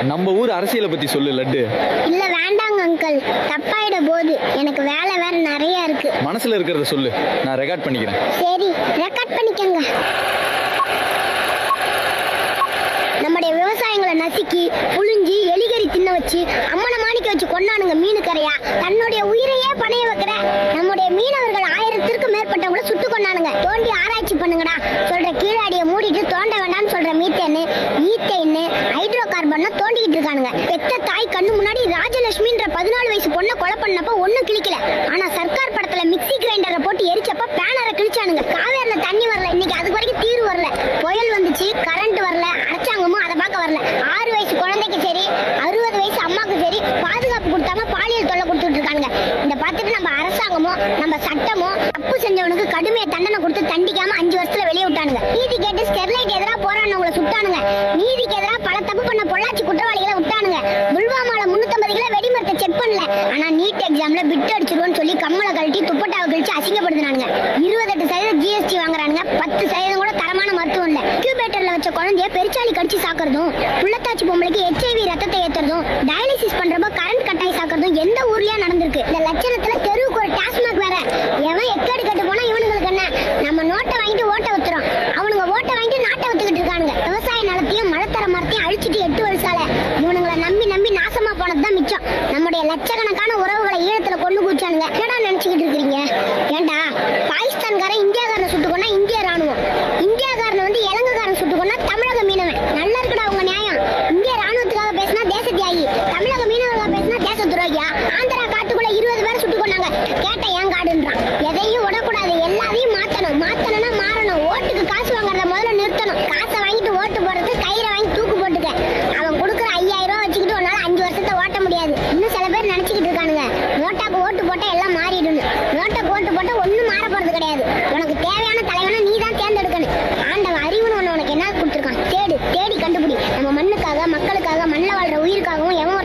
நம்ம ஊர் அரசியலை பத்தி சொல்லு லட்டு. இல்ல வேண்டாங்க அங்கிள், தப்பாயிட போகுது. எனக்கு வேலை வேற நிறைய இருக்கு. மனசுல இருக்கிறத சொல்லு, நான் ரெக்கார்ட் பண்ணிக்கிறேன். சரி, ரெக்கார்ட் பண்ணிக்கங்க. நம்முடைய விவசாயங்களை நசுக்கி புழிஞ்சி எலிகறி தின்ன வச்சு அம்மனை மாணிக்க வச்சு கொண்டானுங்க மீனுக்கரையா. தன்னுடைய உயிரையே பணைய வைக்கிற நம்முடைய மீனவர்கள் 1000த்திற்கு மேற்பட்டவங்களை சுட்டு கொண்டானுங்க. தோண்டி ஆராய்ச்சி பண்ணுங்கடா சொல்ற கீழாடியை மூடிட்டு தோண்ட வேண்டாம்னு சொல்ற மீத்தேன்னு ஈத்தேன்னு ஹைட்ரோ கார்பன் தோண்டிக்கிட்டு இருக்கானுங்க. பெத்த தாய் கண்ணு முன்னாடி ராஜலட்சுமின்ற 14 வயசு பொண்ணை கொலை பண்ணப்ப ஒண்ணும் கிழிக்கல. ஆனா சர்க்கார் படத்துல மிக்சி கிரைண்டரை போட்டு எரிச்சப்ப பேனரை கிழிச்சானுங்க. காவேரில தண்ணி வரல, இன்னைக்கு அதுக்கு வரைக்கும் தீர்வு வரல. புயல் வந்துச்சு, கரண்ட் வரல, அரசாங்கமும் அதை பார்க்க வரல. 6 வயசு குழந்தைக்கு சரி 60 வயசு அம்மாக்கு சரி பாதுகாப்பு கொடுத்தாம பாலியல் தொல்லை கொடுத்துட்டு இருக்காங்க. இந்த பார்த்துட்டு நம்ம அரசாங்கமோ நம்ம சட்டமோ தப்பு செஞ்சவனுக்கு கடுமையை தண்டனை கொடுத்து தண்டிக்காம 5 வருஷத்துல வெளியே விட்டானுங்க. நீதி கேட்டு ஸ்டெர்லைட் எதிராக போராடினவங்களை சுட்டானுங்க. நீதிக்கு எதிராக பல தப்பு பண்ண பொள்ளாச்சி குற்றவாளிகளை விட்டானுங்க. புல்வாமால 350 கிலோ வெடிமரத்தை செக் பண்ணல. ஆனா நீட் எக்ஸாம்ல பிட் அடிச்சிருவோன்னு சொல்லி கம்மலை கழட்டி துப்பட்டாவை கழிச்சு அசிங்கப்படுத்தினானுங்க. 28% GST வாங்குறானுங்க. 10% கூட தரமான மருத்துவம் இல்ல. இன்குபேட்டர்ல வச்ச குழந்தைய பெருச்சாலி கடிச்சு சாக்குறதும், புள்ளத்தாச்சி பொம்பளைக்கு HIV ரத்தத்தை ஏத்துறதும், டயாலிசிஸ் பண்றப்ப கரண்ட் கட்டாய் சாக்குறதும் எந்த ஊர்லயா நடந்திருக்கு? இந்த லட்சணத்துல தெருவுக்கு ஒரு டாஸ்மாக் வேற. எவன் எக்கடி கட்டு போனா இவனுங்களுக்கு என்ன? நம்ம நோட்டை வாங்கிட்டு ஓட்ட வச்சுறோம், அவனுங்க ஓட்டை வாங்கிட்டு நாட்டை வச்சுக்கிட்டு இருக்கானுங்க. விவசாய நிலத்தையும் மழத்தர மரத்தையும் அழிச்சிட்டு 8 வருஷால இவனுங்களை நம்பி நம்பி நாசமா போனதுதான் மிச்சம். நம்முடைய லட்சக்கணக்கான உறவுகளை ஈழத்துல கொண்டு கூச்சானுங்க. என்னடா நினைச்சுக்கிட்டு இருக்கீங்க? ஏண்டா பாகிஸ்தான்காரன் இந்தியாக்காரனை சுட்டுக்கொண்டா இந்திய ராணுவம், இந்தியாக்காரனை வந்து இலங்கைக்காரன் சுட்டுக்கொண்டா தமிழக மீனவன். நல்லா இருக்குடா உங்க நியாயம். இந்திய ராணுவத்துக்காக பேசினா தேச தியாகி, தமிழக மீனவர்களாக பேசினா தேச துரோகியா? ஆந்திரா காட்டுக்குள்ள 20 பேர் சுட்டு கொண்டாங்க. கேட்ட ஏன் காடுன்றான். எதையும் விடக்கூடாது, எல்லாத்தையும் மாத்தணும். மாத்தணும்னா மாறணும். ஓட்டுக்கு காசு வாங்குறத முதல்ல நிறுத்தணும். காசை வாங்கிட்டு ஓட்டு போடுறது கயிறை வாங்கி தூக்கு போட்டுக்க. அவன் கொடுக்குற 5000 ரூபாய் வச்சுக்கிட்டு உன்னால 5 வருஷத்தை ஓட்ட முடியாது. இன்னும் சில பேர் நினைச்சுக்கிட்டு இருக்கானுங்க நோட்டாக்கு ஓட்டு போட்டா எல்லாம் மாறிடுன்னு. நோட்டாக்கு ஓட்டு போட்டா ஒண்ணும் மாற போறது கிடையாது. உனக்கு தேவையான தலைவனை நீ தான் தேர்ந்தெடுக்கணும். ஆண்டவன் அறிவுன்னு உனக்கு என்ன கொடுத்துருக்கான், தேடி தேடி கண்டுபிடி. நம்ம மண்ணுக்காக மக்களுக்காக மண்ணில் வாழ்ற உயிருக்காகவும் எவன்